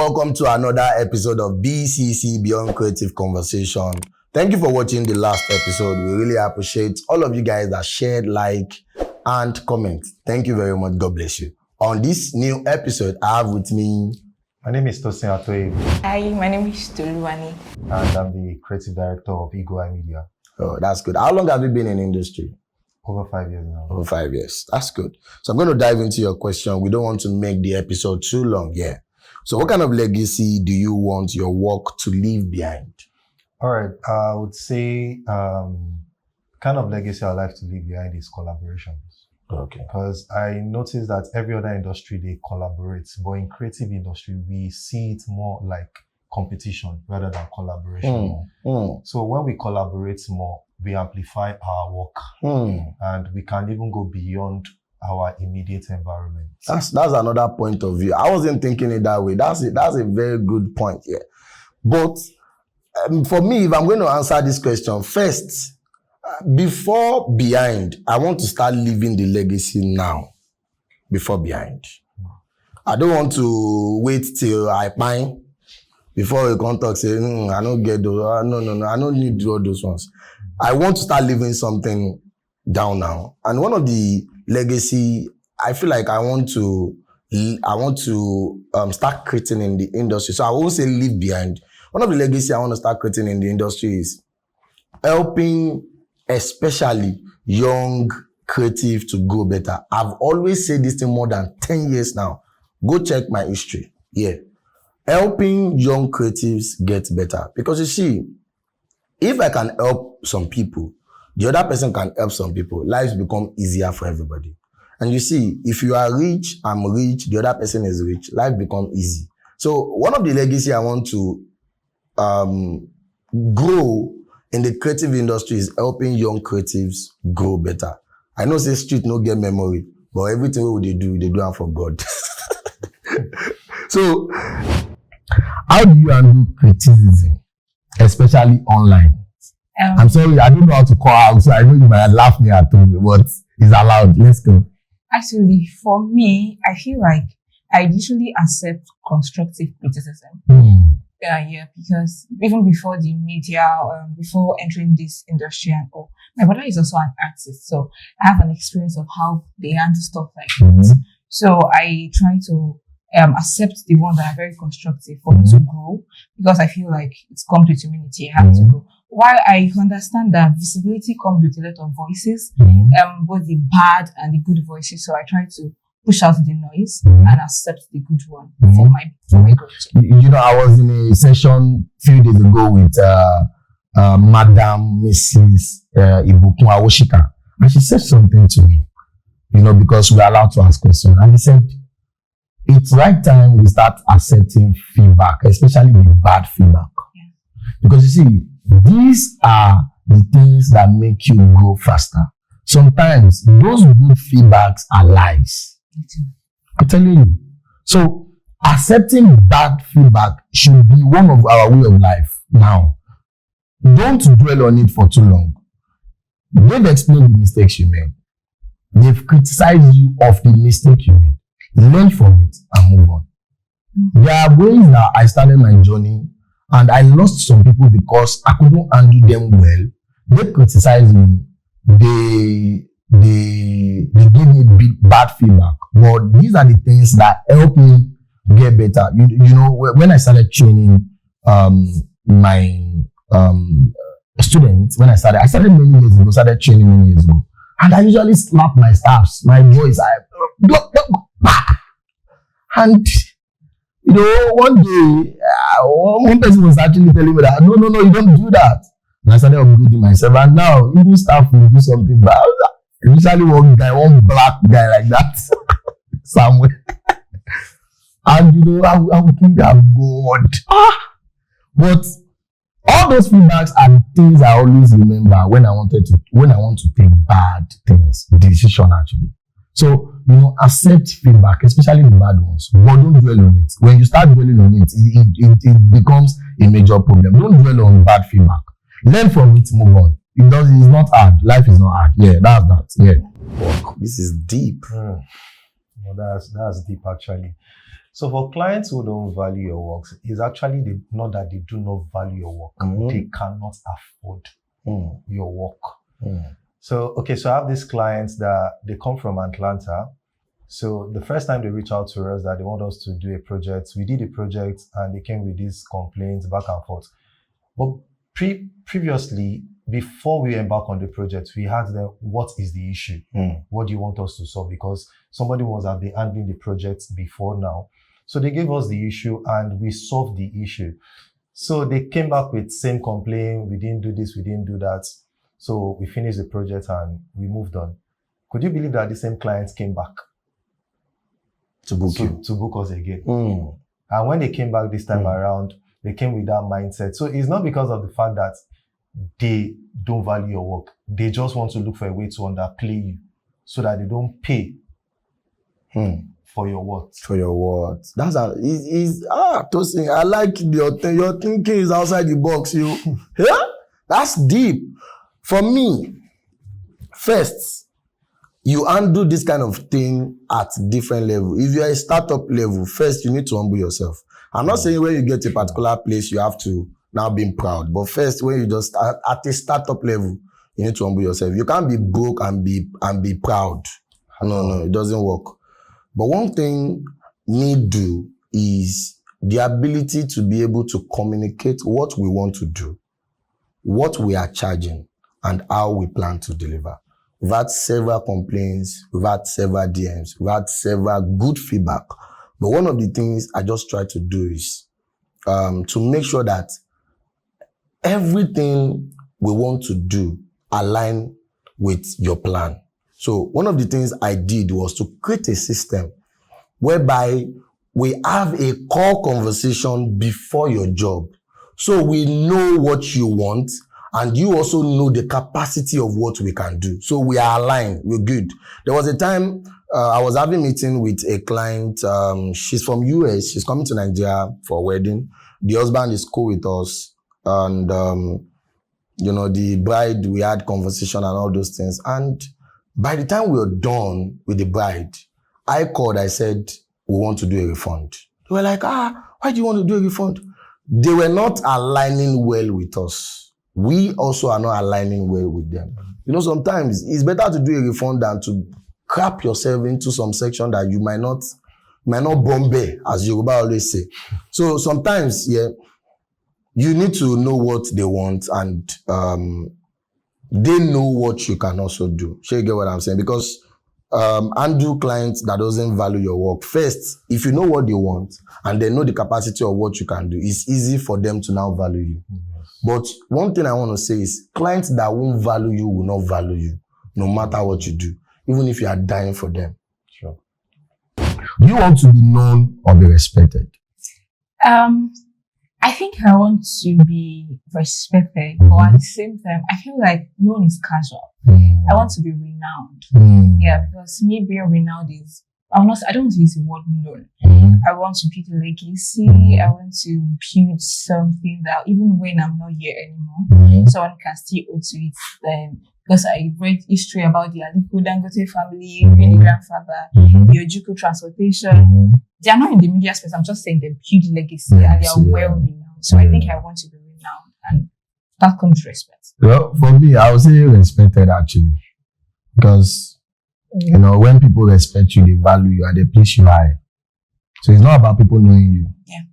Welcome to another episode of BCC Beyond Creative Conversation. Thank you for watching the last episode. We really appreciate all of you guys that shared, like, and comment. Thank you very much. God bless you. On this new episode, I have with me... My name is Tosin Atoye. Hi, my name is Toluwani. And I'm the creative director of Eagle Eye Media. Oh, that's good. How long have you been in the industry? Over 5 years now. Over 5 years. That's good. So I'm going to dive into your question. We don't want to make the episode too long here. So what kind of legacy do you want your work to leave behind? All right. I would say kind of legacy I'd like to leave behind is collaborations. Okay. Because I noticed that every other industry, they collaborate. But in creative industry, we see it more like competition rather than collaboration. So when we collaborate more, we amplify our work. And we can even go beyond our immediate environment. That's another point of view. I wasn't thinking it that way. That's a very good point here. But for me, if I'm going to answer this question, first, before behind, I want to start living the legacy now. Before behind. I don't want to wait till I pine before we come talk, say, I don't get those. No, I don't need all those ones. I want to start living something down now. And one of the legacy, I feel like I want to start creating in the industry. So I won't say leave behind. One of the legacy I want to start creating in the industry is helping especially young creative to grow better. I've always said this thing more than 10 years now. Go check my history. Yeah. Helping young creatives get better. Because you see, if I can help some people, the other person can help some people. Lives become easier for everybody. And you see, if you are rich, I'm rich, the other person is rich, life becomes easy. So one of the legacy I want to grow in the creative industry is helping young creatives grow better. I know say street no get memory, but everything we do it for God. So, how do you handle criticism, especially online? I'm sorry, I don't know how to call out, so I know you might laugh me at me, but it's allowed. Let's go. Actually, for me, I feel like I literally accept constructive criticism. Yeah, because even before the media, before entering this industry and all, my brother is also an artist, so I have an experience of how they handle stuff like that. So I try to accept the ones that are very constructive for me to grow, because I feel like it's comes with humility. I have to grow. While I understand that visibility comes with a lot of voices, both the bad and the good voices, so I try to push out the noise and accept the good one for my growth. You know, I was in a session a few days ago with Madam Mrs. Ibukun Awoshika, and she said something to me, you know, because we're allowed to ask questions, and he said, it's right time we start accepting feedback, especially the bad feedback. Yeah. Because you see, these are the things that make you grow faster. Sometimes those good feedbacks are lies. I'm telling you. So accepting bad feedback should be one of our way of life now. Don't dwell on it for too long. They've explained the mistakes you made. They've criticized you of the mistake you made. Learn from it and move on. There are ways that I started my journey and I lost some people because I couldn't handle them well. They criticized me. They gave me bad feedback. But these are the things that help me get better. You know, when I started training my students, I started many years ago, started training many years ago. And I usually slap my staffs, my boys. And you know, one day, one person was actually telling me that, no, you don't do that. And I started upgrading myself. And now, even staff will do something bad. Usually one black guy like that, somewhere. And you know, I would think that God. But all those feedbacks are things I always remember when I want to take bad things, decision actually. So, you know, accept feedback, especially the bad ones, but don't dwell on it. When you start dwelling on it, it becomes a major problem. Don't dwell on bad feedback. Learn from it, move on. It's not hard. Life is not hard. Yeah, that's that. Yeah. This is deep. Well, that's deep actually. So for clients who don't value your work, it's actually not that they do not value your work. They cannot afford your work. So I have these clients that they come from Atlanta. So the first time they reach out to us that they want us to do a project, we did a project and they came with these complaints back and forth. But previously, before we embark on the project, we asked them, what is the issue? What do you want us to solve? Because somebody was at the handling the project before now. So they gave us the issue and we solved the issue. So they came back with same complaint. We didn't do this, we didn't do that. So we finished the project and we moved on. Could you believe that the same clients came back to book us again? And when they came back this time around, they came with that mindset. So it's not because of the fact that they don't value your work. They just want to look for a way to underplay you so that they don't pay for your worth. For your worth. That's Tosin, I like your thinking is outside the box. Yeah? That's deep. For me, first, you undo this kind of thing at different level. If you're a startup level, first you need to humble yourself. I'm not saying when you get to a particular place, you have to now be proud. But first, when you just start at a startup level, you need to humble yourself. You can't be broke and be proud. No, it doesn't work. But one thing need do is the ability to be able to communicate what we want to do, what we are charging, and how we plan to deliver. We've had several complaints, we've had several DMs, we've had several good feedback. But one of the things I just try to do is to make sure that everything we want to do align with your plan. So one of the things I did was to create a system whereby we have a core conversation before your job. So we know what you want and you also know the capacity of what we can do. So we are aligned, we're good. There was a time I was having a meeting with a client. She's from US, she's coming to Nigeria for a wedding. The husband is cool with us. And, the bride, we had conversation and all those things. And by the time we were done with the bride, I called, I said, we want to do a refund. They were like, why do you want to do a refund? They were not aligning well with us. We also are not aligning well with them. Sometimes it's better to do a refund than to crap yourself into some section that you might not bombe, as Yoruba always say. So sometimes, you need to know what they want and they know what you can also do. So you get what I'm saying? Because undo clients that doesn't value your work. First, if you know what they want and they know the capacity of what you can do, it's easy for them to now value you. But one thing I want to say is clients that won't value you will not value you, no matter what you do, even if you are dying for them. Sure. Do you want to be known or be respected? I think I want to be respected, but at the same time, I feel like known is casual. I want to be renowned. Yeah, because me being renowned is, I don't want to use the word known. I want to build a legacy. I want to build something that even when I'm not here anymore, someone can still owe to it. Because I read history about the Aliko Dangote family, great grandfather, the Ojukwu transportation. They are not in the media space. I'm just saying they build legacy and they are well renowned. So I think I want to be renowned, and that comes respect. Well, for me, I would say respected actually, because when people respect you, they value you and they place you high. So it's not about people knowing you. Yeah.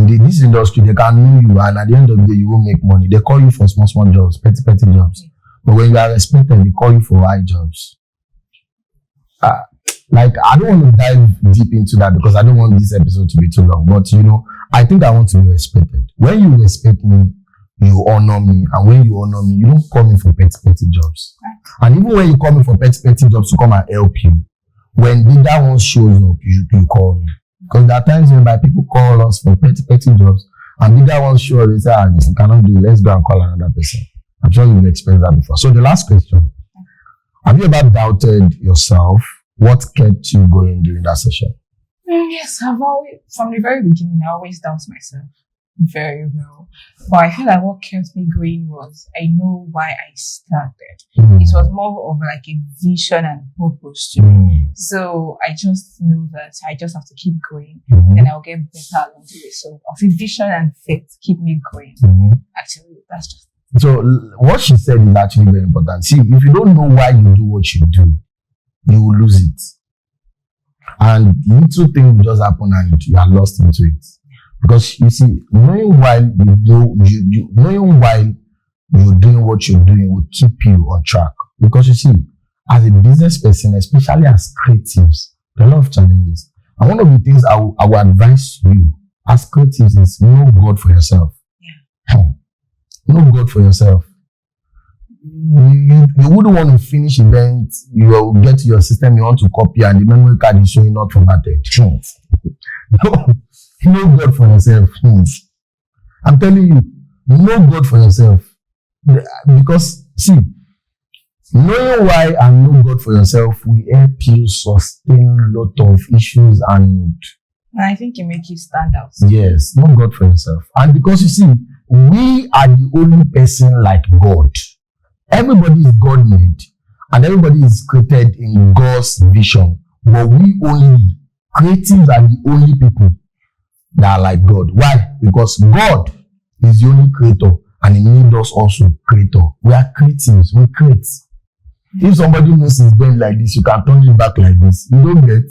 In this industry, they can know you, and at the end of the day, you will make money. They call you for small jobs, petty jobs. But when you are respected, they call you for high jobs. I don't want to dive deep into that because I don't want this episode to be too long. But, I think I want to be respected. When you respect me, you honor me. And when you honor me, you don't call me for petty jobs. And even when you call me for petty jobs to come and help you, when bigger one shows up, you call me. Because there are times whereby people call us for petty jobs and bigger ones show up, they say, you cannot do it. Let's go and call another person. I'm sure you've experienced that before. So the last question, have you ever doubted yourself? What kept you going during that session? Yes, I've always, from the very beginning, I always doubt myself. very well. But I feel like what kept me going was I know why I started. Mm. It was more of like a vision and purpose to me. Mm. So I just know that I just have to keep going Mhm. and I'll get better along the way. So I think vision and faith keep me going. Mhm. Actually, that's just So what she said is actually very important. See, if you don't know why you do what you do, you will lose it. And little thing will just happen and you are lost into it. Because you see, knowing why knowing why you're doing what you're doing will keep you on track. Because you see, as a business person, especially as creatives, there are a lot of challenges. And one of the things I will advise you as creatives is know God for yourself. Know God for yourself. You wouldn't want to finish event, you will get to your system, you want to copy, and the memory card is showing not formatted. No, know God for yourself. I'm telling you, know God for yourself. Because, see, knowing why and know God for yourself will help you sustain a lot of issues and I think it makes you stand out. yes, know God for yourself. And because you see, we are the only person like God. Everybody is God made and everybody is created in God's vision. But creatives are the only people that are like God. Why? Because God is the only creator and He made us also creator. We are creatives, we create. If somebody knows his brain like this, you can turn it back like this. You don't get.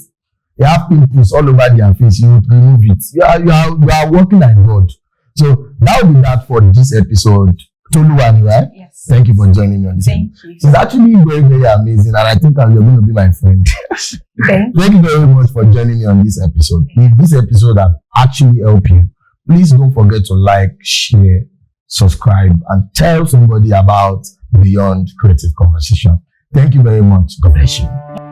They have pimples all over their face. You remove it. You are working like God. So that will be that for this episode. Toluwani, right? Yes. Thank you for joining me on this. Thank you. It's actually very, very amazing, and I think you're going to be my friend. Okay. Thank you very much for joining me on this episode. If this episode has actually helped you, please don't forget to like, share, subscribe, and tell somebody about Beyond Creative Conversation. Thank you very much. God bless you.